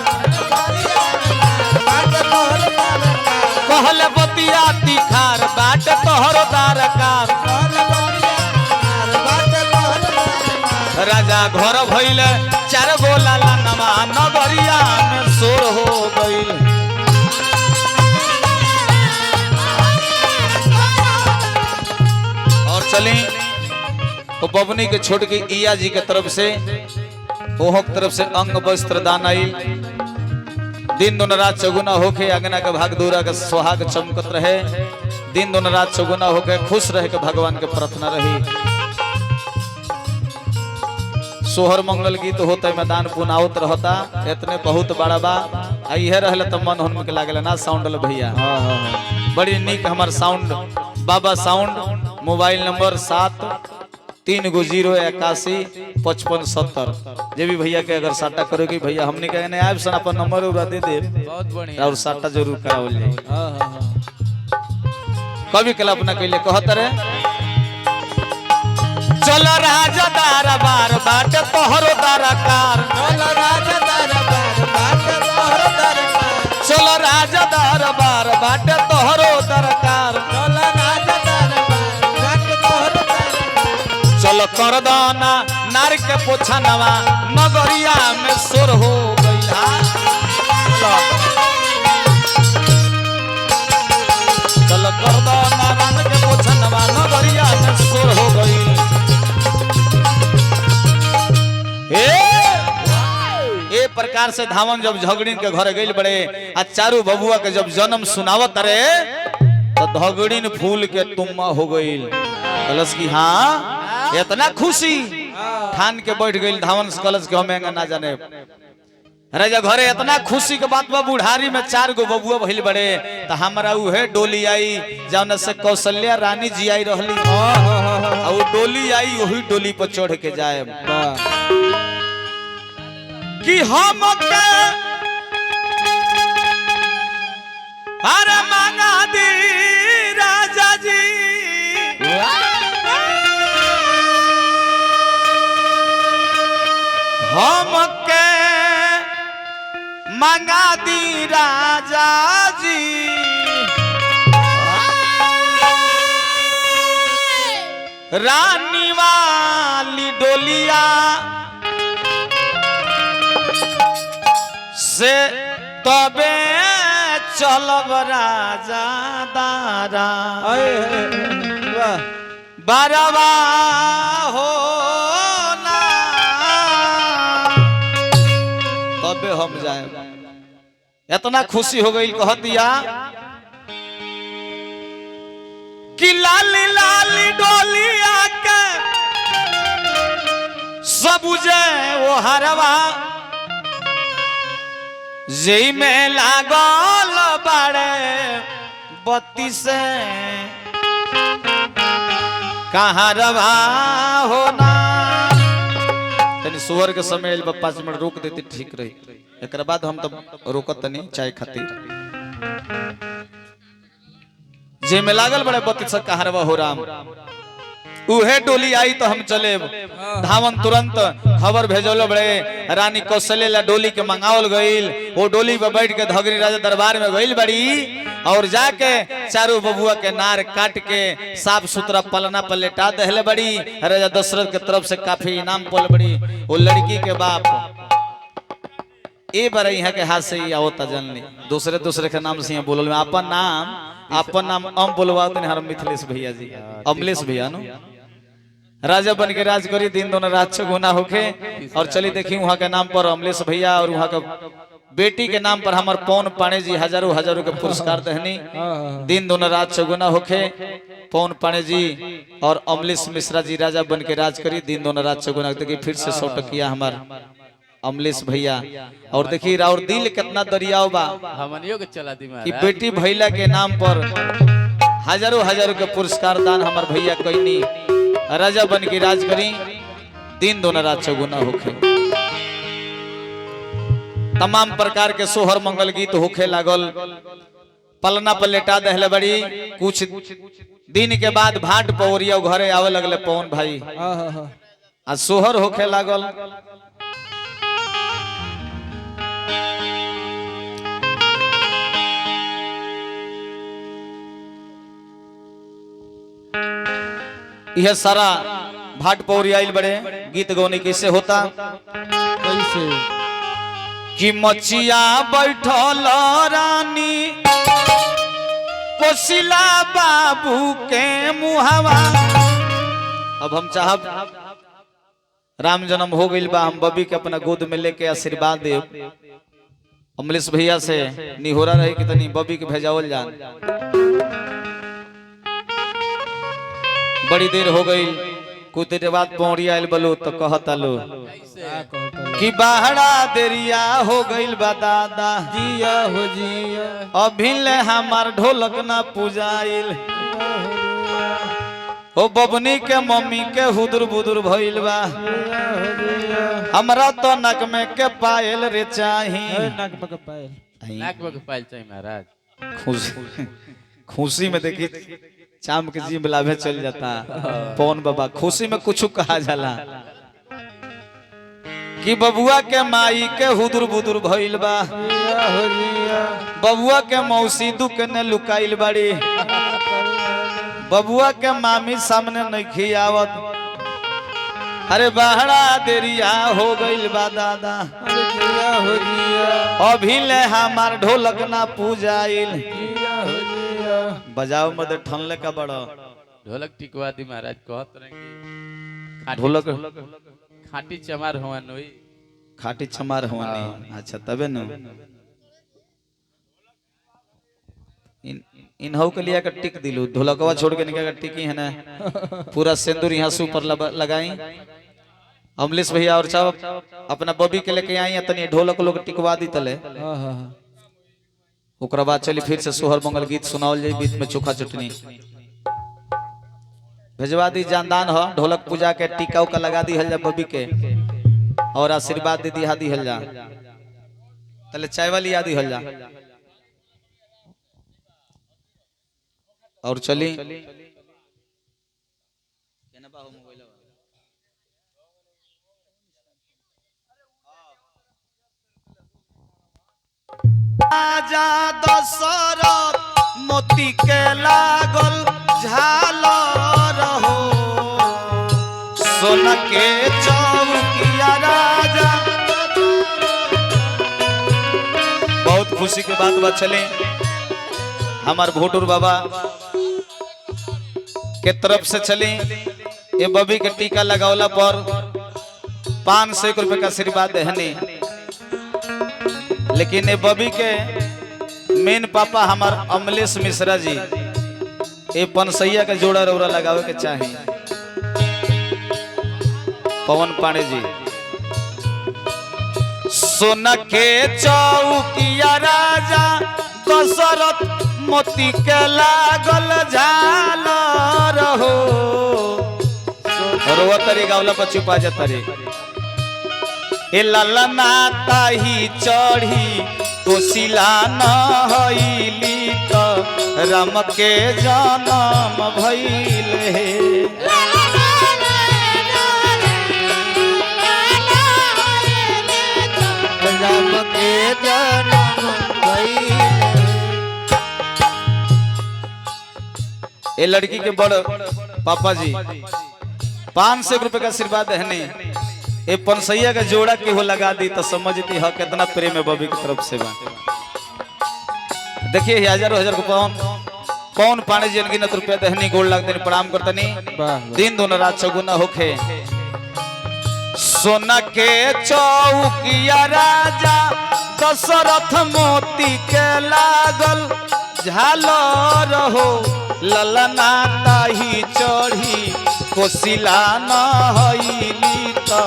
कहल बतिया तिखार बाट तोहर दारकार। राजा घर भइले चार गोला लानमा नगरिया में शोर हो गईल। और चली तो बबनी के छोड़ के इया जी के तरफ से ओहो की तरफ से अंग वस्त्र दान आइल। दिन दोनों रात चौगुना होके अगना के भाग दूरा के सुहाग चमकत रहे। दिन दोनों रात चौगुना होके खुश रहे के भगवान के प्रार्थना रही। सोहर मंगल गीत होते मैदान पुनावत रहता इतने बहुत बड़ा बा आई रहले तो मन हन के लागल ना साउंड भैया। बड़ी नीक हमार साउंड बाबा साउंड मोबाइल नंबर 7301815570। जे भी भैया के अगर साटा करोगे भैया हमने कहने आए सन अपन नंबर उड़ा दे दे बहुत बढ़िया और साटा जरूर करावल जाए। कभी कल्पना कैले कहत रहे चल राजा दरबार बाट तोहरो दरकार। चल राजा दरबार बाट तोहरो दरकार। चल कर दाना नार के पोछा नवा नगरिया में शोर हो गई। चल कर दाना नार के पोछा नवा नगरिया में शोर हो गई। ए प्रकार से धावन जब झगड़ीन के घर गई बड़े आ चारू बबुआ के जब जन्म सुनावत रे तो धगड़ीन फूल के तुम्मा हो गई। कलश की हाँ इतना खुशी ठान के बैठ गई धावन कलश के हमें ना जाने। राजा घरे इतना खुशी के बात बा बुढ़ारी में 4 गो बबुआ भइल बड़े तो हमारा उहे डोली आई जौन से कौशल्या रानी जी आई रहली। और डोली आई वही डोली पर चढ़ के जाए कि हम अरे मांगा दी राजा जी हम के मांगा दी राजा जी। रानी वाली डोलिया से तबे चलब राजा दारा बारवा हो ना तबे हम जाए। इतना खुशी हो गई कह दिया कि लाली लाली डोलिया के सबुजे वो हरवा जई में लागल बड़े बत्ती से कहाँ रवा होना। तनी सुअर के समय 5 मिनट रोक देती ठीक रही। एक बाद हम तो रोकत नहीं चाय खातिर जे में लागल बड़े बत्ती से कहाँ रवा हो राम। उहे डोली आई तो हम चले धावन तुरंत खबर भेजल बड़े रानी कौशल्या ला डोली के मंगावल गईल। वो डोली पे बैठ के धगरी राजा दरबार में गईल बड़ी और जाके चारों बबुआ के नार काट के साफ सुथरा पलना पर लेटा दहले बड़ी। राजा दशरथ के तरफ से काफी इनाम पल बड़ी। वो लड़की के बाप ए बार यहाँ के हाथ से ही आवता जनली दूसरे दूसरे के नाम से बोलल में अपन नाम हम बोलवा हर मिथिलेश भैया जी अमलेश भैया नो राजा बन के राज करी दिन दोनों रात गुना होके। और चली देखी वहाँ के नाम पर अमलेश भैया और वहाँ का बेटी के नाम पर हमार पवन पाणे जी हजारों हजारों के पुरस्कार दहनी दिन दोनों रात गुना होके। पवन पाणे जी और अमलेश मिश्रा जी राजा बन के राज करी दिन दोनों रात गुना। देखिए फिर से 100 टकिया हमार अमलेश भैया। और देखिए और दिल कितना दरियाव बा हमनियो के चला दी कि बेटी भैला के नाम पर हजारों हजारों के पुरस्कार दान हमार भैया कईनी। राजा बन के राज करी दिन दोनों रात चौगुना होखे। तमाम प्रकार के सोहर मंगल गीत होखे लागल। पलना पर लेटा दहले बड़ी। कुछ दिन के बाद भाट पवरिया घरे आवे लगले पवन भाई आ सोहर होखे लागल। यह सारा भाट पौरी आइल बड़े गीत गौनी कैसे होता कैसे कि मचिया बैठल रानी कोशिला बाबू के मुहावा। अब हम चाहब राम जन्म हो गइल बा हम बबी के अपना गोद में लेके आशीर्वाद देव। अमलेश भैया से निहोरा रहे कि तनी बबी के भेजावल जान। बड़ी देर हो गई कुछ देर बाद पौड़ी आयल बलो तो कहता लो कि बाहरा देरिया हो गईल बा दादा जिया हो जिया अभी ले हमार ढोलक ना पूजाइल। ओ बबनी के मम्मी के हुदुर बुदुर भइल बा हमरा तो नक में के पायल रे चाही। नाक में पायल चाहिए महाराज। खुशी में देखी चाम के जी लाभे चल जाता पवन बाबा। खुशी में कुछ कहा जाला कि बबुआ के माई के हुदुर बुदुर भइल बा। बबुआ के मौसी दुख ने लुकाइल बाड़ी। बबुआ के मामी सामने नहीं खियावत। अरे बाहरा देरिया हो गइल बा दादा अभी ले हमार ढोलक ना पूजाइल। बजाओ मत ठनले का बड़ा ढोलक टिकवा दी महाराज कहत रहे ढोलक खाटी चमार हुआ नोई खाटी चमार हुआ नहीं। अच्छा तबे न इन हौ के लिए का टिक दिलू ढोलकवा छोड़ के निका का टिकी है ना पूरा सिंदूर यहाँ से ऊपर लगाई। अमलेश भैया और सब अपना बबी के लेके आई तनी ढोलक लोग टिकवा दी तले। ओकरा बाद चली फिर से सोहर मंगल गीत सुनावल जाई। बीच में चोखा चटनी भेजवा दी जानदान हो ढोलक पूजा के टीका उका लगा दी हल जा बबी के और आशीर्वाद दे दी हल जा तले चाय वाली यादी हल जा। और चली राजा दशरथ मोती के लागल झालर हो सोना के चौकिया राजा। बहुत खुशी के बात चले हमार भोटूर बाबा के तरफ से चली। ये बबी के टीका लगावला पर 500 रुपए का आशीर्वाद देहनी। लेकिन ये बबी के मेन पापा हमार अमलेश मिश्रा जी ये पनसैया का जोड़ा रौरा लगावे के चाहे। पवन पाणे जी सोना के चौकिया राजा दशरथ मोती के लागल झालर हो। रोवा तरी गावला पर छुपा जाता रे ए ललना ताही चढ़ी कोशिला न हईली तो राम के जन्म भइल हे। ये लड़की के बड़ पापा जी 500 रुपए का आशीर्वाद है नहीं, ये पनसैया का जोड़ा के हो लगा दी तो समझती है कितना प्रेम है बबी की तरफ से बा। देखिए हजारों हजार को पौन पाने जी अनगिनत रुपया दहनी गोड़ लाग देनी प्रणाम करतनी दिन दोनों रात चौगुना होखे। सोना के चौकिया राजा दशरथ मोती के लागल झालर हो ललना ताही चढ़ी कोशिला न हईली त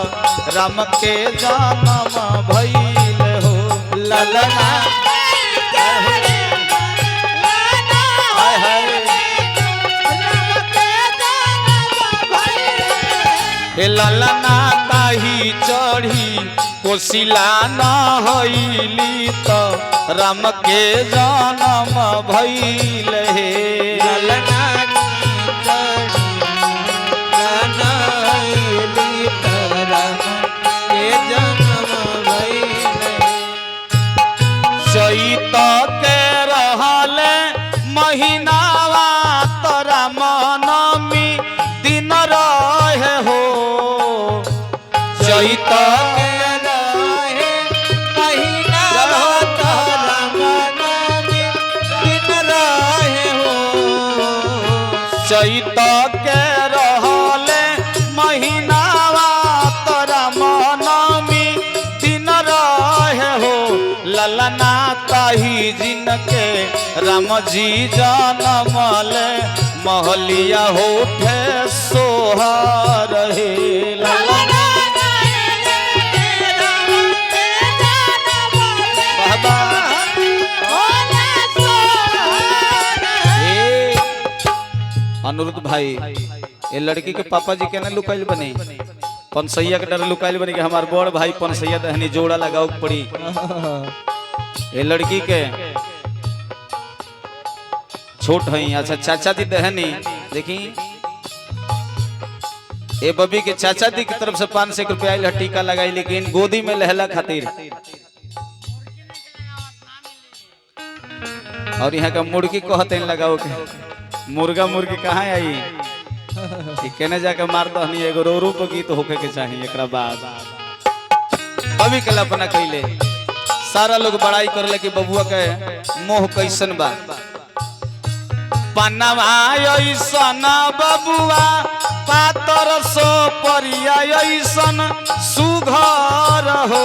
राम के जन्म भइल हो ललना ललना ताही चढ़ी कोशिला न हईली त राम के जन्म भइल हे ललना चैत के रहले महीनावा तोरा मनमी दिन रहे हो चैत के रहे महीनावा तोरा मनमी दिन रहे हो चैत के रहले महीनावा तोरा मनमी दिन रहे हो ललना ताही जिनके राम जी जनमले महलिया होठे सोहर हे ललना अनुरुद्ध भाई ये लड़की के पापा जी केना लुकाइल बने पनसैया के डर लुकाइल बने कि हमार बड़ भाई पनसैया दहनी जोड़ा लगाओ पड़ी। ये लड़की के छोट है अच्छा चाचा दी दहनी देखी ये बबी के चाचा दी की तरफ से 500 रुपया आयल टीका लगाई लेकिन गोदी में लहला खातिर और यहाँ का मुर्गी कहते लगाओ के मुर्गा मुर्गी कहाँ आई केने जाके मार दहनी एगो रो पर गीत होके के चाहिए एकरा बाद बबी के अपना कैले सारा लोग बड़ाई करले कि बबुआ के मोह कैसन बा पन्नवा ऐसन बबुआ पातर सो परिया ऐसन सुघर हो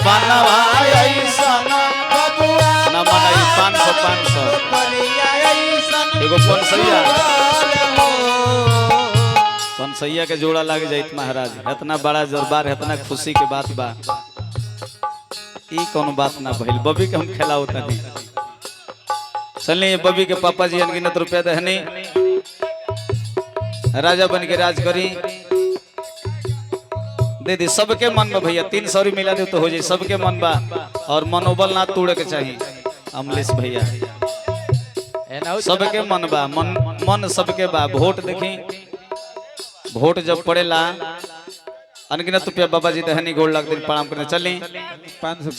पन्नवा ऐसन बबुआ न मनाई 500 परिया ऐसन एगो पनसैया के जोड़ा लग जाइत महाराज इतना बड़ा दरबार इतना खुशी के बात बा ई कौन बात ना भइल बबी के हम खेलाओ तनी चलिए बबी के पापा जी अनगिनत रुपया दहनी राजा बन के राज करी दे दी सबके मन में भैया 300 मिला दे तो हो जाए सबके मन बा और मनोबल ना तोड़े के चाहिए अमलेश भैया सबके मन बा मन सबके बा वोट देखी वोट जब पड़ेला अनगिनत रुपया बाबा जी दहनी गोड़ लाग दिन प्रणाम करने चली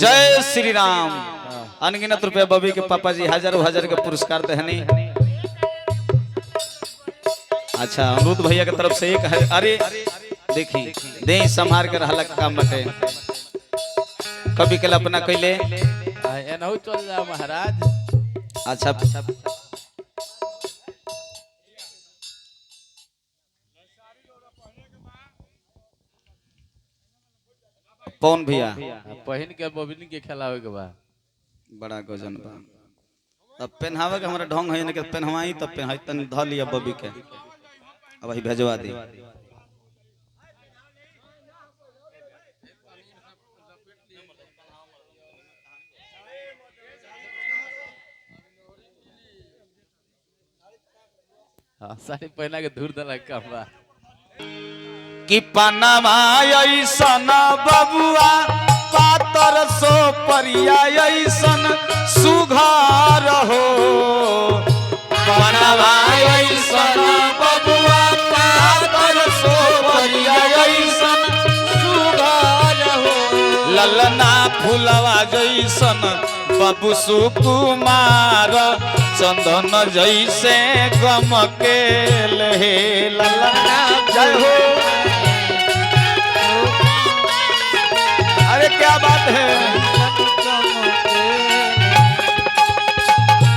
जय श्री राम अनगिनत रुपया बबी के पापा जी हजारों हजार के पुरस्कार दहनी। अच्छा अनुरुद्ध भैया के तरफ से एक है अरे देखी दे संभार के रहला काम बटे कभी कल अपना कैले चल जा महाराज। अच्छा कौन भैया पहिन के बबिन के खिलावे के बा बड़ा गजन बा अब पहनावे के हमरा ढंग है कि पहनवाई तब पहन तन ध लिया बबी के अब वही भेजवा दी साड़ी पहना के दूर दला काम बा कि पन्नवा ऐसन बबुआ पातर सो परिया ऐसन सुघर हो पन्नवा ऐसन बबुआ पातर सो परिया ऐसन सुघर हो ललना फूलवा जैसन बाबू सुकुमार चंदन जैसे गमके ले ललना जय हो। अरे क्या बात है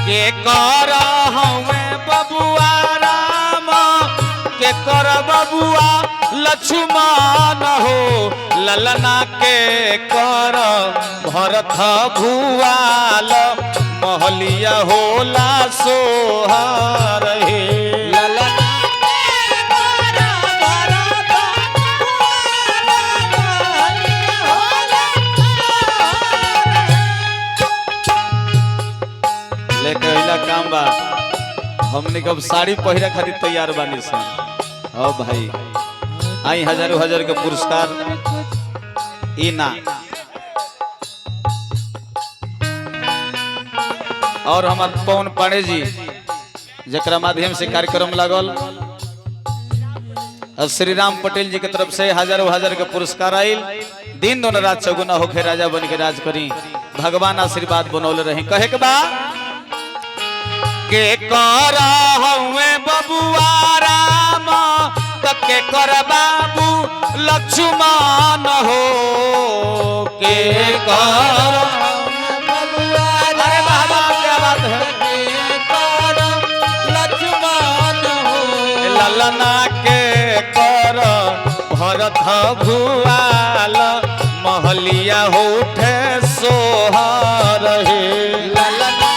के कर हमें बबुआ राम के कर बबुआ लक्ष्मण हो ललना के कर भरत भुआल महलिया होला सोहर हे ललना लेके अइला काम बा हमने कब साड़ी पहिरा खातिर तैयार बानी सन। ओ भाई आई हजारों हजार के पुरस्कार इना और हमार पवन पांडे जी जकरा माध्यम से कार्यक्रम लागल और श्री राम पटेल जी के तरफ से हजारों हजार के पुरस्कार आयल। दिन दोनों रात चौगुना होके राजा बन के राज करी भगवान आशीर्वाद बनौले रहे। कहे के बा के कर हमें बबुआ राम के कर बाबू लक्ष्मण हो के कर अरे बाबा क्या बात है लक्ष्मण हो ललना के कर भरत भुआल महलिया उठे सोहर हे ललना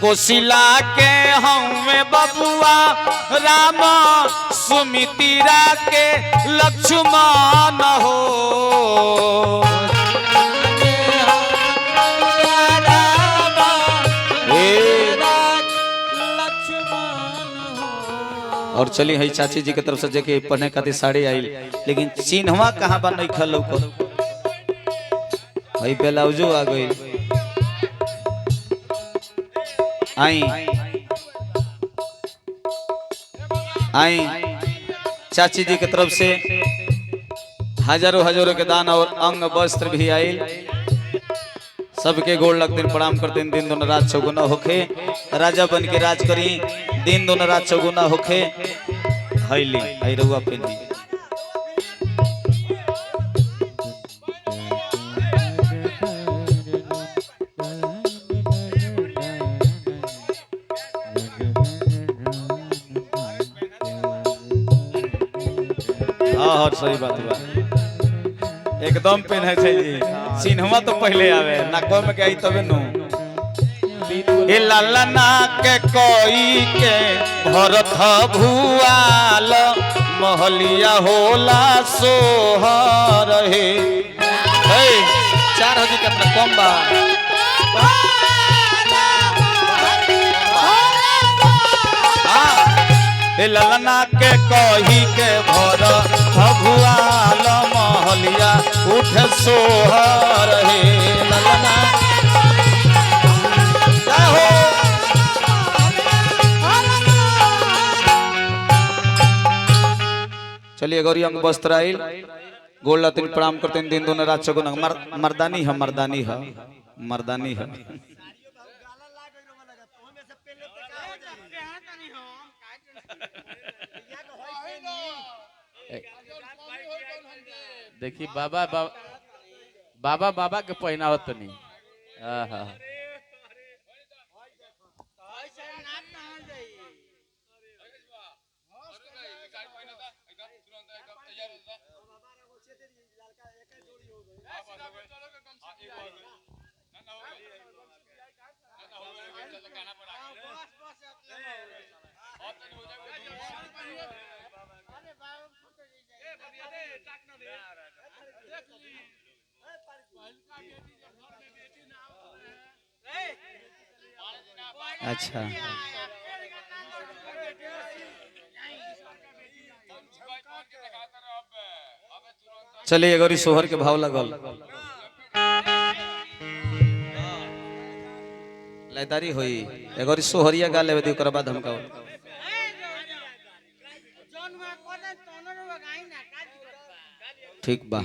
कोशिला के हमें बबुआ राम सुमित्रा के लक्ष्मण हो और चली है चाची जी की तरफ से जेके पढ़ने खातिर साड़ी आई लेकिन चिन्हवा कहाँ बा नहीं खल भाई ब्लाउजो आ गई। आई आई चाची जी की तरफ से हजारों हजारों के दान और अंग वस्त्र भी आये। सबके गोड़ लगते प्रणाम करते दिन दोनों रात चौगुना होखे राजा बन के राज करी दिन दोनों रात चौगुना होखे हैली आई रहुआ पेली और सही बात बा एकदम पेन्हे छै जी चिन्हवा तो पहले आवे नाको में के आई तबे नु ए ललना के कोई के भरत भुआल महलिया होला सोहर हे 4000 कितना कम बा ललना के कही के भर भुआल महलिया उठ सोहर हे ललना हो। चलिए गौरी अंग वस्त्र आइल गोड़ लतिन प्रणाम करते दिन दोनों रात चौगुन मर्दानी है मर्दानी है मर्दानी है। देखी बाबा बाबा बाबा के पहनाव तो नहीं अच्छा चलिए गौरी सोहर के भाव लगल लयदारी होई एगोरी सोहरिया गा लेवे दी ओकरा बाद हम गाओ ठीक बा